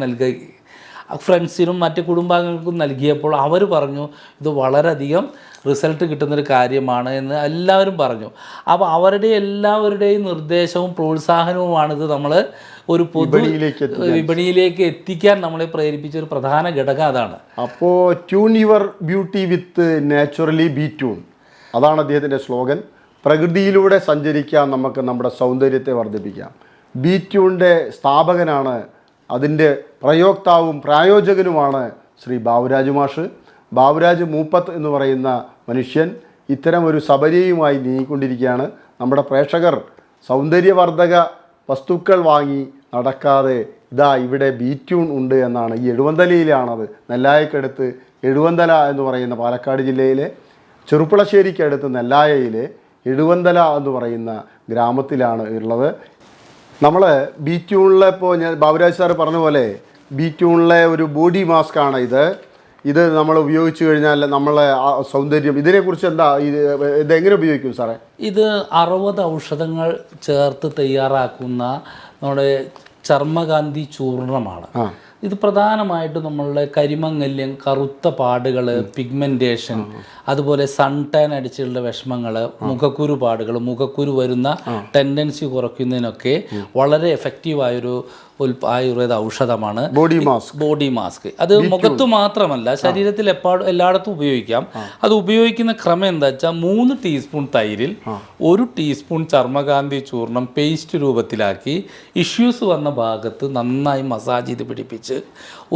ഫ്രണ്ട്സിനും മറ്റ് കുടുംബാംഗങ്ങൾക്കും നൽകിയപ്പോൾ അവർ പറഞ്ഞു ഇത് വളരെയധികം റിസൾട്ട് കിട്ടുന്നൊരു കാര്യമാണ് എന്ന് എല്ലാവരും പറഞ്ഞു. അപ്പോൾ എല്ലാവരുടെയും നിർദ്ദേശവും പ്രോത്സാഹനവുമാണിത് നമ്മൾ ഒരു വിപണിയിലേക്ക് എത്തിക്കാൻ നമ്മളെ പ്രേരിപ്പിച്ച ഒരു പ്രധാന ഘടകം അതാണ്. അപ്പോൾ tune your beauty with naturally B tune, അതാണ് അദ്ദേഹത്തിൻ്റെ സ്ലോഗൻ. പ്രകൃതിയിലൂടെ സഞ്ചരിക്കാൻ നമുക്ക് നമ്മുടെ സൗന്ദര്യത്തെ വർദ്ധിപ്പിക്കാം. ബി ട്യൂണിൻ്റെ സ്ഥാപകനാണ്, അതിൻ്റെ പ്രയോക്താവും പ്രായോജകനുമാണ് ശ്രീ ബാബുരാജ് മാഷ്. ബാബുരാജ് മൂപ്പത്ത് എന്ന് പറയുന്ന മനുഷ്യൻ ഇത്തരം ഒരു സബരിയുമായി നീങ്ങിക്കൊണ്ടിരിക്കുകയാണ്. നമ്മുടെ പ്രേക്ഷകർ സൗന്ദര്യവർദ്ധക വസ്തുക്കൾ വാങ്ങി നടക്കാതെ ഇതാ ഇവിടെ ബി ട്യൂൺ ഉണ്ട് എന്നാണ്. ഈ എഴുവന്തലയിലാണത്, നെല്ലായിക്കടുത്ത് എഴുവന്തല എന്ന് പറയുന്ന പാലക്കാട് ജില്ലയിലെ ചെറുപ്പളശ്ശേരിക്കടുത്ത് നെല്ലായയിലെ എഴുവന്തല എന്ന് പറയുന്ന ഗ്രാമത്തിലാണ് ഉള്ളത്. നമ്മൾ ബി ട്യൂണിലെ ഇപ്പോൾ ഞാൻ ബാബുരാജ് സാറ് പറഞ്ഞ പോലെ ബി ട്യൂണിലെ ഒരു ബോഡി മാസ്ക് ആണ് ഇത് നമ്മൾ ഉപയോഗിച്ച് കഴിഞ്ഞാൽ നമ്മളെ സൗന്ദര്യം ഇതിനെക്കുറിച്ച് എന്താ ഇതെങ്ങനെ ഉപയോഗിക്കും സാറേ? ഇത് 60 ഔഷധങ്ങൾ ചേർത്ത് തയ്യാറാക്കുന്ന നമ്മുടെ ചർമ്മകാന്തി ചൂർണമാണ്. ഇത് പ്രധാനമായിട്ടും നമ്മളുടെ കരിമങ്ങല്യം, കറുത്ത പാടുകൾ, പിഗ്മെൻറ്റേഷൻ, അതുപോലെ സൺ ടാൻ അടിച്ചുള്ള വിഷമങ്ങൾ, മുഖക്കുരു പാടുകൾ, മുഖക്കുരു വരുന്ന ടെൻഡൻസി കുറയ്ക്കുന്നതിനൊക്കെ വളരെ എഫക്റ്റീവായൊരു ആയുർവേദ ഔഷധമാണ് ബോഡി മാസ്ക്. അത് മുഖത്ത് മാത്രമല്ല, ശരീരത്തിൽ എല്ലായിടത്തും ഉപയോഗിക്കാം. അത് ഉപയോഗിക്കുന്ന ക്രമം എന്താ വെച്ചാൽ 3 ടീസ്പൂൺ തൈരിൽ 1 ടീസ്പൂൺ ചർമ്മകാന്തി ചൂർണം പേസ്റ്റ് രൂപത്തിലാക്കി ഇഷ്യൂസ് വന്ന ഭാഗത്ത് നന്നായി മസാജ് ചെയ്ത് പിടിപ്പിച്ച്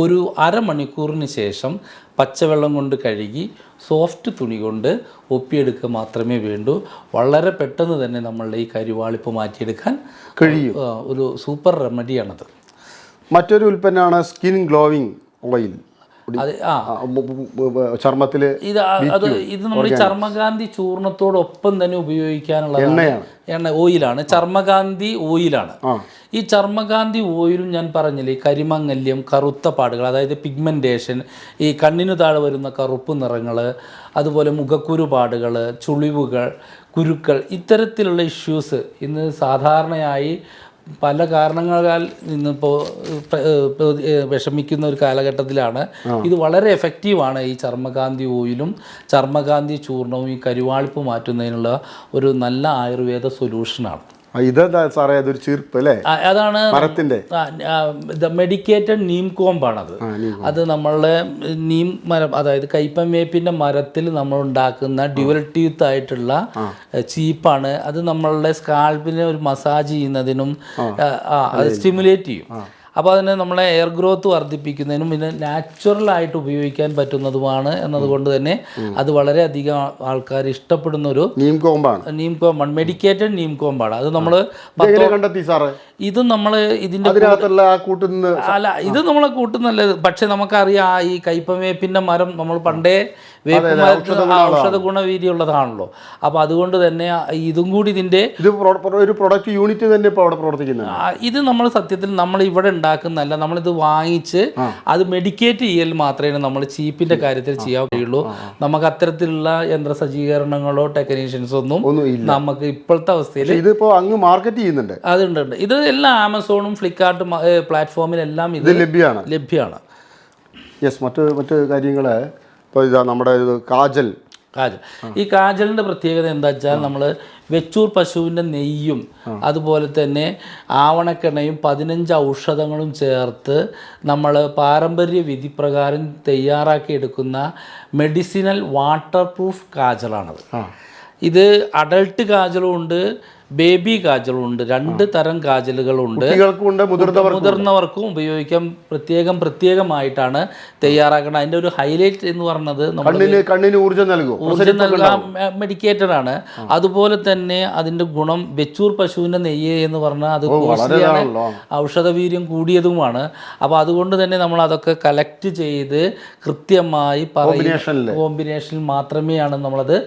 ഒരു അരമണിക്കൂറിന് ശേഷം പച്ചവെള്ളം കൊണ്ട് കഴുകി സോഫ്റ്റ് തുണി കൊണ്ട് ഒപ്പിയെടുക്കുക മാത്രമേ വേണ്ടൂ. വളരെ പെട്ടെന്ന് തന്നെ നമ്മളുടെ ഈ കരിവാളിപ്പ് മാറ്റിയെടുക്കാൻ കഴിയും. ഒരു സൂപ്പർ റെമഡിയാണത്. മറ്റൊരു ഉൽപ്പന്നമാണ് സ്കിൻ ഗ്ലോവിങ് ഓയിൽ. ചർമ്മത്തിൽ ഇത് നമ്മൾ ഈ ചർമ്മകാന്തി ചൂർണത്തോടൊപ്പം തന്നെ ഉപയോഗിക്കാനുള്ള ഓയിലാണ്. ചർമ്മകാന്തി ഓയിലാണ്. ഈ ചർമ്മകാന്തി ഓയിലും ഞാൻ പറഞ്ഞില്ലേ, കരിമങ്ങല്യം, കറുത്ത പാടുകൾ, അതായത് പിഗ്മെൻറ്റേഷൻ, ഈ കണ്ണിന് താഴെ വരുന്ന കറുപ്പ് നിറങ്ങൾ, അതുപോലെ മുഖക്കുരു പാടുകൾ, ചുളിവുകൾ, കുരുക്കൾ, ഇത്തരത്തിലുള്ള ഇഷ്യൂസ് ഇന്ന് സാധാരണയായി പല കാരണങ്ങളാൽ ഇന്നിപ്പോൾ വിഷമിക്കുന്ന ഒരു കാലഘട്ടത്തിലാണ്. ഇത് വളരെ എഫക്റ്റീവാണ്. ഈ ചർമ്മകാന്തി ഓയിലും ചർമ്മകാന്തി ചൂർണവും ഈ കരിവാളിപ്പ് മാറ്റുന്നതിനുള്ള ഒരു നല്ല ആയുർവേദ സൊല്യൂഷനാണ്. ഇതെന്താ സാറേ? അതൊരു ചീർപ്പ് അല്ലേ? അതാണ് മരത്തിന്റെ മെഡിക്കേറ്റഡ് നീം കോമ്പാണത്. അത് നമ്മളുടെ നീം മരം, അതായത് കൈപ്പമേപ്പിന്റെ മരത്തിൽ നമ്മൾ ഉണ്ടാക്കുന്ന ഡ്യുവൽ ടീത്ത് ആയിട്ടുള്ള ചീപ്പാണ്. അത് നമ്മളുടെ സ്കാൽപ്പിനെ ഒരു മസാജ് ചെയ്യുന്നതിനും അത് സ്റ്റിമുലേറ്റ് ചെയ്യും. അപ്പോൾ അതിന് നമ്മളെ എയർ ഗ്രോത്ത് വർദ്ധിപ്പിക്കുന്നതിനും പിന്നെ നാച്ചുറലായിട്ട് ഉപയോഗിക്കാൻ പറ്റുന്നതുമാണ് എന്നതുകൊണ്ട് തന്നെ അത് വളരെയധികം ആൾക്കാർ ഇഷ്ടപ്പെടുന്ന ഒരു നീം കോമ്പാണ്, മെഡിക്കേറ്റഡ് നീം കോമ്പാണ്. അത് നമ്മൾ ഇത് നമ്മൾ ഇതിൻ്റെ അല്ല, ഇത് നമ്മളെ കൂട്ടുന്നല്ല. പക്ഷെ നമുക്കറിയാം ഈ കയ്പവേപ്പിൻ്റെ മരം നമ്മൾ പണ്ടേ ഔഷധ ഗുണവീര്യമുള്ളതാണല്ലോ. അപ്പോൾ അതുകൊണ്ട് തന്നെ ഇതും കൂടി ഇതിൻ്റെ ഒരു പ്രൊഡക്റ്റ് യൂണിറ്റ് തന്നെ ഇപ്പോൾ അവിടെ പ്രവർത്തിക്കുന്നത്. ഇത് നമ്മൾ സത്യത്തിൽ നമ്മൾ ഇവിടെ ഉണ്ടാക്കുന്നതല്ല, നമ്മളിത് വാങ്ങിച്ച് അത് മെഡിക്കേറ്റ് ചെയ്യൽ മാത്രമേ നമ്മൾ ചീപ്പിൻ്റെ കാര്യത്തിൽ ചെയ്യാൻ കഴിയുള്ളൂ. നമുക്ക് അത്തരത്തിലുള്ള യന്ത്ര സജ്ജീകരണങ്ങളോ ടെക്നീഷ്യൻസോ ഒന്നും നമുക്ക് ഇപ്പോഴത്തെ അവസ്ഥയിൽ ഇതിപ്പോൾ അങ്ങ് മാർക്കറ്റ് ചെയ്യുന്നുണ്ട്. അതുണ്ട്. ഇത് എല്ലാ ആമസോണും ഫ്ലിപ്കാർട്ടും പ്ലാറ്റ്ഫോമിലെല്ലാം ഇത് ലഭ്യമാണ്. യെസ്. മറ്റ് കാര്യങ്ങൾ ഇപ്പോൾ ഇതാ നമ്മുടെ കാജൽ. ഈ കാജലിൻ്റെ പ്രത്യേകത എന്താ വെച്ചാൽ നമ്മൾ വെച്ചൂർ പശുവിൻ്റെ നെയ്യും അതുപോലെ തന്നെ ആവണക്കെണ്ണയും 15 ഔഷധങ്ങളും ചേർത്ത് നമ്മൾ പാരമ്പര്യ വിധിപ്രകാരം തയ്യാറാക്കി എടുക്കുന്ന മെഡിസിനൽ വാട്ടർ പ്രൂഫ് കാജലാണത്. ഇത് അഡൾട്ട് കാജലും ഉണ്ട്, ബേബി കാജലും ഉണ്ട്. 2 തരം കാജലുകളുണ്ട്. മുതിർന്നവർക്കും ഉപയോഗിക്കാം. പ്രത്യേകമായിട്ടാണ് തയ്യാറാക്കുന്നത്. അതിൻ്റെ ഒരു ഹൈലൈറ്റ് എന്ന് പറഞ്ഞത് കണ്ണിന് ഊർജ്ജം നൽകാൻ മെഡിക്കേറ്റഡ് ആണ്. അതുപോലെ തന്നെ അതിൻ്റെ ഗുണം വെച്ചൂർ പശുവിൻ്റെ നെയ്യ് എന്ന് പറഞ്ഞാൽ അത് ഔഷധവീര്യം കൂടിയതുമാണ്. അപ്പോൾ അതുകൊണ്ട് തന്നെ നമ്മൾ അതൊക്കെ കളക്ട് ചെയ്ത് കൃത്യമായി കോമ്പിനേഷനിൽ മാത്രമേയാണ് നമ്മളത്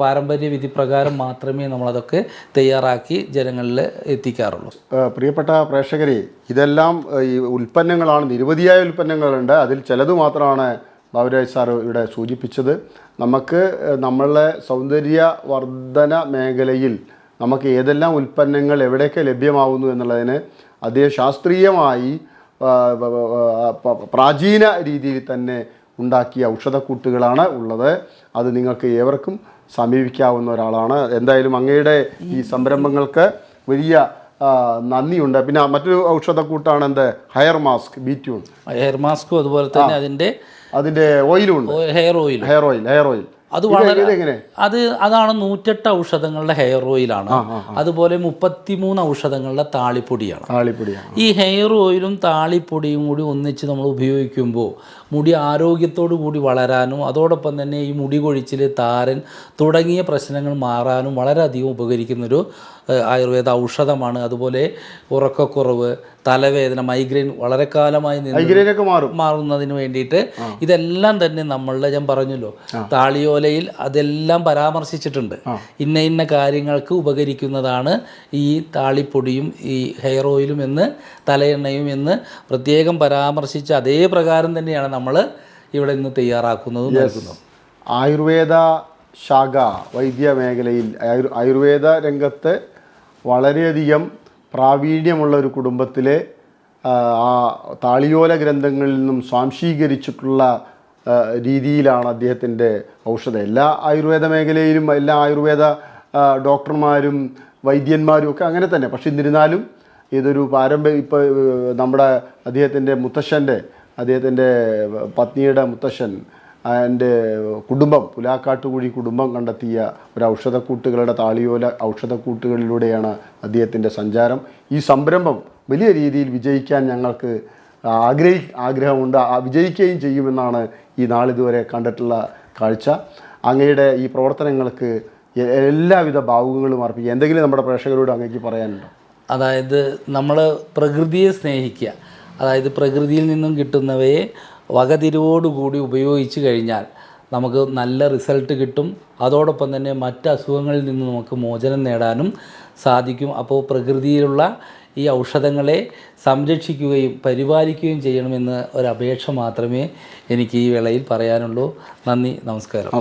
പാരമ്പര്യ വിധിപ്രകാരം മാത്രമേ നമ്മളതൊക്കെ തയ്യാറാക്കി ജനങ്ങളിൽ എത്തിക്കാറുള്ളൂ. പ്രിയപ്പെട്ട പ്രേക്ഷകരെ, ഇതെല്ലാം ഈ ഉൽപ്പന്നങ്ങളാണ്. നിരവധിയായ ഉൽപ്പന്നങ്ങളുണ്ട്. അതിൽ ചിലത് മാത്രമാണ് ബാബുരാജ് സാർ ഇവിടെ സൂചിപ്പിച്ചത്. നമുക്ക് നമ്മളുടെ സൗന്ദര്യവർദ്ധന മേഖലയിൽ നമുക്ക് ഏതെല്ലാം ഉൽപ്പന്നങ്ങൾ എവിടെയൊക്കെ ലഭ്യമാവുന്നു എന്നുള്ളതിന് അദ്ദേഹം ശാസ്ത്രീയമായി പ്രാചീന രീതിയിൽ തന്നെ ഉണ്ടാക്കിയ ഔഷധക്കൂട്ടുകളാണ് ഉള്ളത്. അത് നിങ്ങൾക്ക് ഏവർക്കും സമീപിക്കാവുന്ന ഒരാളാണ്. എന്തായാലും അങ്ങയുടെ ഈ സംരംഭങ്ങൾക്ക് വലിയ നന്ദിയുണ്ട്. പിന്നെ മറ്റൊരു ഔഷധക്കൂട്ടാണ് ഹെയർ മാസ്ക്, ബി-ട്യൂൺ ഹെയർ മാസ്കും അതുപോലെ തന്നെ അതിൻ്റെ ഓയിലും ഉണ്ട്. ഹെയർ ഓയിൽ അത് വളരെ അതാണ് 108 ഔഷധങ്ങളുടെ ഹെയർ ഓയിലാണ്. അതുപോലെ 33 ഔഷധങ്ങളുടെ താളിപ്പൊടിയാണ്. ഈ ഹെയർ ഓയിലും താളിപ്പൊടിയും കൂടി ഒന്നിച്ച് നമ്മൾ ഉപയോഗിക്കുമ്പോൾ മുടി ആരോഗ്യത്തോടു കൂടി വളരാനും അതോടൊപ്പം തന്നെ ഈ മുടി കൊഴിച്ചിൽ, താരൻ തുടങ്ങിയ പ്രശ്നങ്ങൾ മാറാനും വളരെയധികം ഉപകരിക്കുന്നൊരു ആയുർവേദ ഔഷധമാണ്. അതുപോലെ ഉറക്കക്കുറവ്, തലവേദന, മൈഗ്രെയിൻ വളരെ കാലമായി മൈഗ്രെയിനൊക്കെ മാറുന്നതിന് വേണ്ടിയിട്ട് ഇതെല്ലാം തന്നെ നമ്മളുടെ, ഞാൻ പറഞ്ഞല്ലോ, താളിയോലയിൽ അതെല്ലാം പരാമർശിച്ചിട്ടുണ്ട്. ഇന്ന ഇന്ന കാര്യങ്ങൾക്ക് ഉപകരിക്കുന്നതാണ് ഈ താളിപ്പൊടിയും ഈ ഹെയർ ഓയിലും എന്ന്, തലയെണ്ണയും എന്ന് പ്രത്യേകം പരാമർശിച്ച് അതേ പ്രകാരം തന്നെയാണ് നമ്മൾ ഇവിടെ ഇന്ന് തയ്യാറാക്കുന്നതും നൽകുന്നതും. ആയുർവേദ ശാഖ വൈദ്യ മേഖലയിൽ ആയുർവേദ രംഗത്ത് വളരെയധികം പ്രാവീണ്യമുള്ള ഒരു കുടുംബത്തിലെ ആ താളിയോല ഗ്രന്ഥങ്ങളിൽ നിന്നും സ്വാംശീകരിച്ചിട്ടുള്ള രീതിയിലാണ് അദ്ദേഹത്തിൻ്റെ ഔഷധം. എല്ലാ ആയുർവേദ മേഖലയിലും എല്ലാ ആയുർവേദ ഡോക്ടർമാരും വൈദ്യന്മാരും ഒക്കെ അങ്ങനെ തന്നെ. പക്ഷെ എന്നിരുന്നാലും ഇതൊരു ഇപ്പോൾ നമ്മുടെ അദ്ദേഹത്തിൻ്റെ പത്നിയുടെ മുത്തശ്ശൻ എൻ്റെ കുടുംബം, പുലാക്കാട്ടുകുഴി കുടുംബം കണ്ടെത്തിയ ഒരു ഔഷധക്കൂട്ടുകളുടെ താളിയോല ഔഷധക്കൂട്ടുകളിലൂടെയാണ് അദ്ദേഹത്തിൻ്റെ സഞ്ചാരം. ഈ സംരംഭം വലിയ രീതിയിൽ വിജയിക്കാൻ ഞങ്ങൾക്ക് ആഗ്രഹമുണ്ട്, വിജയിക്കുകയും ചെയ്യുമെന്നാണ് ഈ നാളിതുവരെ കണ്ടിട്ടുള്ള കാഴ്ച. അങ്ങയുടെ ഈ പ്രവർത്തനങ്ങൾക്ക് എല്ലാവിധ ഭാവുകങ്ങളും അർപ്പിക്കുക. എന്തെങ്കിലും നമ്മുടെ പ്രേക്ഷകരോട് അങ്ങേക്ക് പറയാനുണ്ടോ? അതായത് നമ്മൾ പ്രകൃതിയെ സ്നേഹിക്കുക, അതായത് പ്രകൃതിയിൽ നിന്നും കിട്ടുന്നവയെ വകതിരിവോടുകൂടി ഉപയോഗിച്ച് കഴിഞ്ഞാൽ നമുക്ക് നല്ല റിസൾട്ട് കിട്ടും. അതോടൊപ്പം തന്നെ മറ്റ് അസുഖങ്ങളിൽ നിന്ന് നമുക്ക് മോചനം നേടാനും സാധിക്കും. അപ്പോൾ പ്രകൃതിയിലുള്ള ഈ ഔഷധങ്ങളെ സംരക്ഷിക്കുകയും പരിപാലിക്കുകയും ചെയ്യണമെന്ന് ഒരപേക്ഷ മാത്രമേ എനിക്ക് ഈ വേളയിൽ പറയാനുള്ളൂ. നന്ദി, നമസ്കാരം.